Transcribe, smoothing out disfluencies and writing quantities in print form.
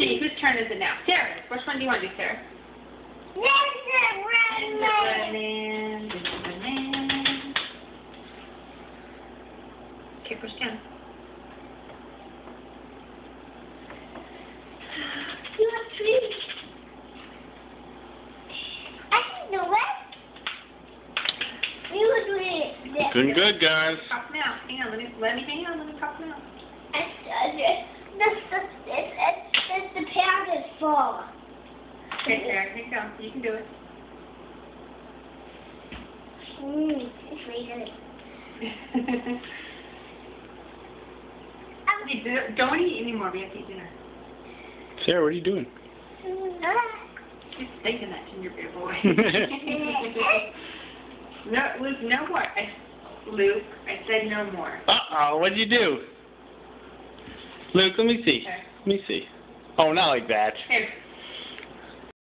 see, whose turn is it now? Sarah. Which one do you want to do, Sarah? This is Red Man. This is the man. Okay, push down. You have trees. I can do it. You would do it. Doing good, guys. Pop them out. Hang on, let me hang on, let me pop them out. The pad is full. Okay, Sarah, here you go. You can do it. It's really good. Hey, don't eat anymore. We have to eat dinner. Sarah, what are you doing? She's thinking that gingerbread boy. No, Luke, no more. Luke, I said no more. Uh-oh, what'd you do? Luke, let me see. Okay. Let me see. Oh, not like that. Here.